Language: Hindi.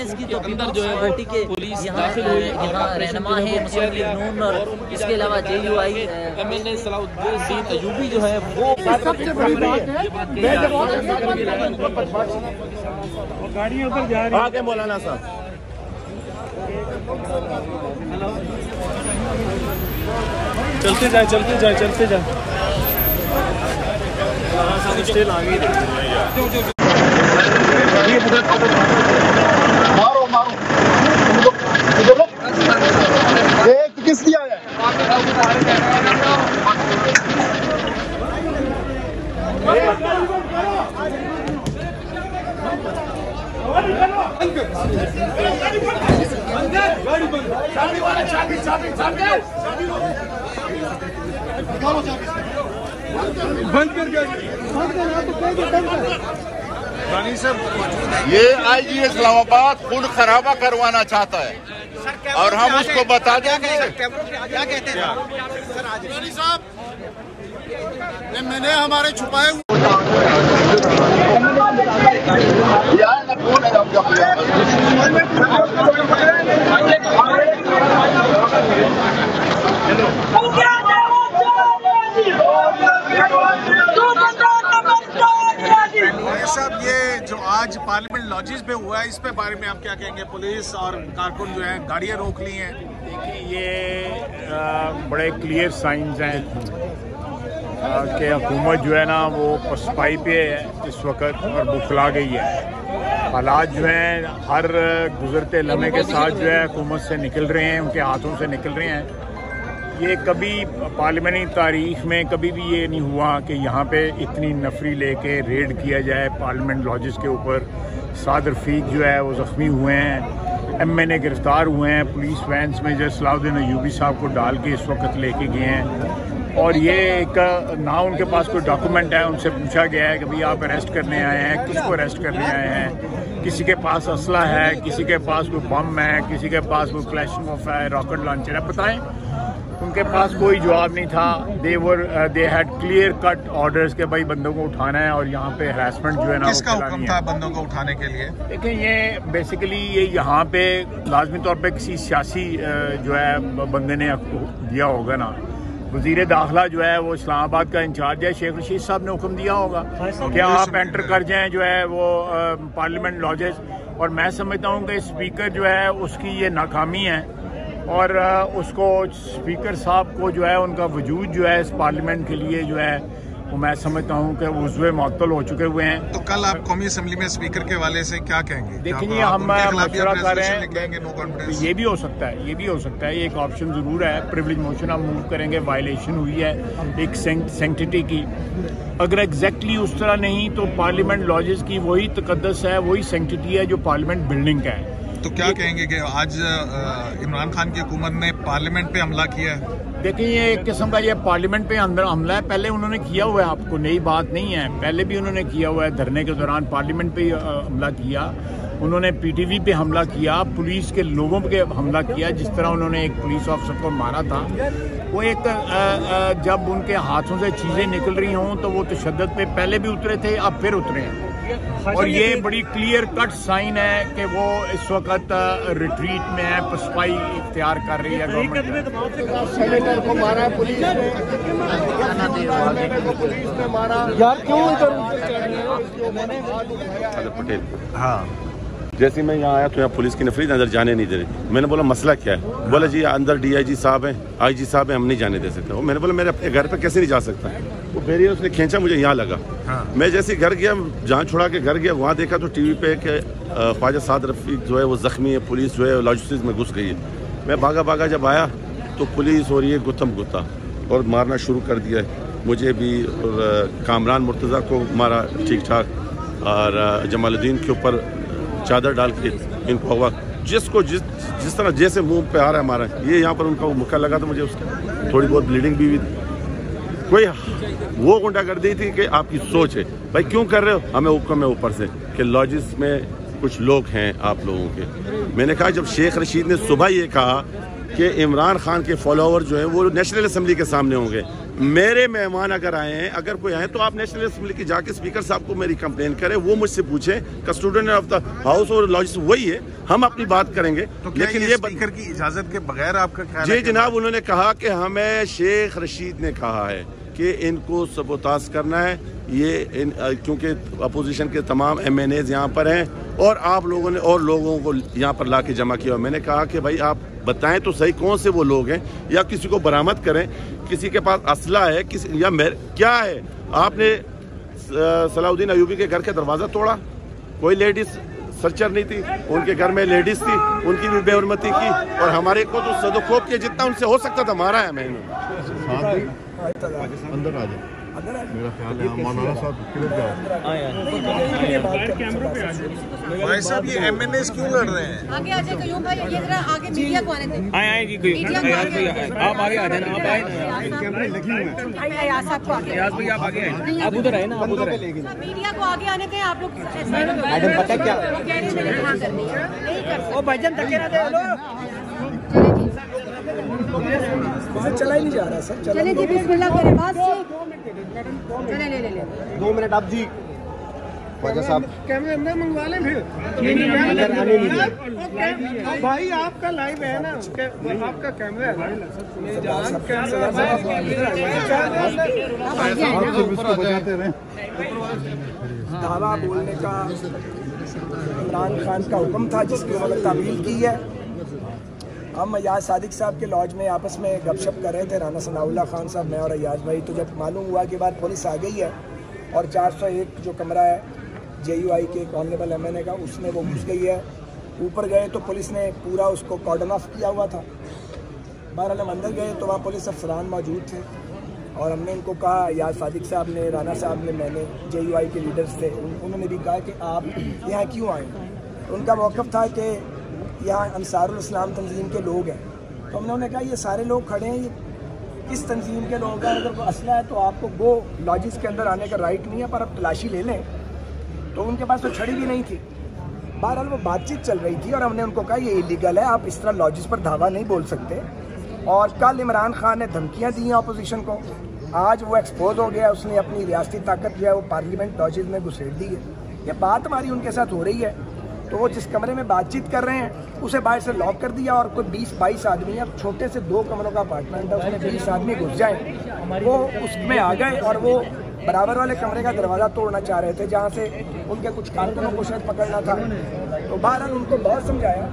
इसकी तो अंदर जो है पार्टी के पुलिस दाखिल हुई, यहाँ रहनुमा है मुस्लिम लीग नून और इसके अलावा JUI MNA सलाउद्दीन अयूबी जो है वो सबसे बड़ी बात है। गाड़ी उधर जा रही है आगे मौलाना साहब। चलते जाए चलते जाए चलते जाए मारो मारो किस लिया है? बंद कर ये IG इस्लामाबाद खून खराबा करवाना चाहता है और हम उसको बता देंगे। क्या कहते हैं साहब? मैंने हमारे छुपाए साहब, ये जो आज पार्लियामेंट लॉजिस पे हुआ है इस पे बारे में आप क्या कहेंगे? पुलिस और कारकुन जो है गाड़ियां रोक ली हैं। देखिए ये बड़े क्लियर साइंस हैं कि हुकूमत जो है ना वो पसपाई पे है इस वक्त और बुखला गई है। हालात जो हैं हर गुजरते लम्हे के साथ जो है हुकूमत से निकल रहे हैं, उनके हाथों से निकल रहे हैं। ये कभी पार्लियामेंटी तारीख में कभी भी ये नहीं हुआ कि यहाँ पे इतनी नफरी लेके रेड किया जाए पार्लियामेंट लॉजिस के ऊपर। 7 रफीक जो है वो ज़ख्मी हुए हैं, MNA गिरफ्तार हुए हैं, पुलिस वैन्स में जो सलाउद्दीन अयूबी साहब को डाल के इस वक्त लेके गए हैं। और ये एक ना उनके पास कोई डॉक्यूमेंट है, उनसे पूछा गया है कि भाई आप अरेस्ट करने आए हैं, किसको अरेस्ट करने आए हैं? किसी के पास असला है, किसी के पास कोई बम है, किसी के पास कोई क्लैशमॉफ है, रॉकेट लॉन्चर है, बताएं। उनके पास कोई जवाब नहीं था। They had clear cut orders के भाई बंदों को उठाना है और यहाँ पे हरासमेंट जो है ना किसका हुक्म था बंदों को उठाने के लिए? देखिए ये बेसिकली ये यहाँ पे लाजमी तौर पे किसी सियासी जो है बंदे ने दिया होगा ना। वज़ीर दाखिला जो है वो इस्लामाबाद का इंचार्ज है, शेख रशीद साहब ने हुक्म दिया होगा कि आप एंटर कर जाएं जो है वो पार्लियामेंट लॉजेस। और मैं समझता हूँ कि स्पीकर जो है उसकी ये नाकामी है और उसको स्पीकर साहब को जो है उनका वजूद जो है इस पार्लियामेंट के लिए जो है वो मैं समझता हूँ कि वो उज़्वे मुअत्तल हो चुके हुए हैं। तो कल आप कौमी असेंबली में स्पीकर के हवाले से क्या कहेंगे? देखिए हम मशवरा कर रहे हैं, ये भी हो सकता है, ये भी हो सकता है, ये एक ऑप्शन ज़रूर है। प्रिविलेज मोशन हम मूव करेंगे, वायलेशन हुई है एक सैंक्टिटी की। अगर एग्जैक्टली उस तरह नहीं तो पार्लियामेंट लॉजेस की वही तकद्दस है, वही सैंक्टिटी है जो पार्लियामेंट बिल्डिंग का है। तो क्या कहेंगे कि आज इमरान खान की हुकूमत ने पार्लियामेंट पे हमला किया है? देखिए ये एक किस्म का ये पार्लियामेंट पे अंदर हमला है, पहले उन्होंने किया हुआ है, आपको नई बात नहीं है, पहले भी उन्होंने किया हुआ है। धरने के दौरान पार्लियामेंट पे हमला किया, उन्होंने PTV पे हमला किया, पुलिस के लोगों पे हमला किया। जिस तरह उन्होंने एक पुलिस ऑफिसर को मारा था, वो एक जब उनके हाथों से चीज़ें निकल रही हों तो वो तशद्दुद पे पहले भी उतरे थे, अब फिर उतरे हैं। और ये बड़ी क्लियर कट साइन है कि वो इस वक्त रिट्रीट में है, पसपाई इख्तियार कर रही है गवर्नमेंट। सेनेटर को मारा पुलिस ने, मारा यार क्यों? पटेल हाँ, जैसे मैं यहाँ आया तो यहाँ पुलिस की नफरी अंदर जाने नहीं दे रही। मैंने बोला मसला क्या है? बोला जी अंदर DIG साहब हैं, IG साहब हैं, हम नहीं जाने दे सकते। मैंने बोला मेरे अपने घर पे कैसे नहीं जा सकता? वो बैरियर उसने खींचा, मुझे यहाँ लगा। मैं जैसे घर गया, जान छुड़ा के घर गया, वहाँ देखा तो TV पे कि ख्वाजा साद रफीक जो है वो जख्मी है, पुलिस जो है लॉजिस्टिक्स में घुस गई है। मैं भागा भागा जब आया तो पुलिस हो रही है गुत्थम गुत्ता और मारना शुरू कर दिया है मुझे भी, और कामरान मुर्तज़ा को मारा ठीक ठाक, और जमालुद्दीन के ऊपर चादर डाल के इनको हुआ, जिसको जिस तरह जैसे मुंह पे आ रहा है हमारा, ये यहाँ पर उनका मुक्का लगा तो मुझे उसकी थोड़ी बहुत ब्लीडिंग भी हुई। कोई वो गुंडागर्दी थी कि आपकी सोच है भाई क्यों कर रहे हो? हमें हुक्म है ऊपर से कि लॉजिस में कुछ लोग हैं आप लोगों के। मैंने कहा जब शेख रशीद ने सुबह ये कहा कि इमरान खान के फॉलोअर जो हैं वो नेशनल असम्बली के सामने होंगे, मेरे मेहमान अगर आए हैं, अगर कोई आए तो आप नेशनल असेंबली की जाके स्पीकर साहब को मेरी कंप्लेन करें, वो मुझसे पूछे। कस्टोडियन ऑफ द हाउस और लॉज वही है, हम अपनी बात करेंगे। तो लेकिन ये स्पीकर की इजाजत के बगैर आपका ख्याल जी जनाब, उन्होंने कहा कि हमें शेख रशीद ने कहा है कि इनको सबोताज करना है, ये क्योंकि अपोजिशन के तमाम MNAs यहाँ पर हैं और आप लोगों ने और लोगों को यहाँ पर ला के जमा किया। मैंने कहा कि भाई आप बताएं तो सही कौन से वो लोग हैं, या किसी को बरामद करें, किसी के पास असला है किसी या क्या है। आपने सलाउद्दीन अयूबी के घर का दरवाज़ा तोड़ा, कोई लेडीज सर्चर नहीं थी, उनके घर में लेडीज थी, उनकी भी बेहरमती की, और हमारे को तो सदोखोब किया जितना उनसे हो सकता था मारा है। मैंने अंदर आ जाए, मेरा ख्याल है मौलाना साहब भाई साहब ये MNAs क्यों लड़ रहे हैं? आगे आ जाए कयूम भाई, ये जरा आगे मीडिया को आने दें। आए जी कोई आप आगे आ जाना, आप आए कैमरे लगे हुए हैं। अयाज साहब को आगे, अयाज भाई आप आगे आए, आप उधर आए ना, आप उधर आए। मीडिया को आगे आने दें आप लोग। मैडम पता क्या नहीं कर ओ भाईजान धक्के ना दे लो, चला ही नहीं जा रहा सर। चले जी, बिस्मिल्लाह करें बात चले ले 2 मिनट आप जी ख्वाजा साहब कैमरे अंदर मंगवा लें फिर। अंदर आने नहीं दिया। भाई आपका लाइव है ना, आपका कैमरा है। बजाते रहे। धावा बोलने का इमरान खान का हुक्म था जिसकी उन्होंने तामील की है। हम अयाज सादिक साहब के लॉज में आपस में गपशप कर रहे थे, राना सनाउल्लाह खान साहब, मैं और अयाज भाई। तो जब मालूम हुआ कि बाद पुलिस आ गई है और 401 जो कमरा है JUI के ऑनरेबल MNA का, उसमें वो घुस गई है। ऊपर गए तो पुलिस ने पूरा उसको कॉर्डन ऑफ किया हुआ था। बहरहाल हम अंदर गए तो वहाँ पुलिस अफसरान मौजूद थे और हमने उनको कहा, अयाज सादिक साहब ने, राना साहब ने, मैंने, JUI के लीडर्स थे, उन्होंने भी कहा कि आप यहाँ क्यों आए। उनका मौक़िफ़ था कि यहाँ अंसारुल इस्लाम तंजीम के लोग हैं। तो हमने उन्हें कहा ये सारे लोग खड़े हैं, ये किस तंजीम के लोग हैं, अगर कोई असला है तो आपको वो लॉजिस के अंदर आने का राइट नहीं है, पर अब तलाशी ले लें। तो उनके पास तो छड़ी भी नहीं थी। बहरहाल वो बातचीत चल रही थी और हमने उनको कहा ये इलीगल है, आप इस तरह लॉजिस पर धावा नहीं बोल सकते। और कल इमरान खान ने धमकियाँ दी हैं अपोजिशन को, आज वो एक्सपोज हो गया, उसने अपनी रियासती ताकत जो है वो पार्लियामेंट लॉजिस में घुसेड़ दी है। ये बात हमारी उनके साथ हो रही है। तो वो जिस कमरे में बातचीत कर रहे हैं उसे बाहर से लॉक कर दिया और कोई 20-22 आदमी, अब छोटे से 2 कमरों का अपार्टमेंट है, उसमें 20 आदमी घुस जाए, वो उसमें आ गए और वो बराबर वाले कमरे का दरवाज़ा तोड़ना चाह रहे थे जहाँ से उनके कुछ कारकुनों को शायद पकड़ना था। तो बहरहाल उनको बहुत समझाया।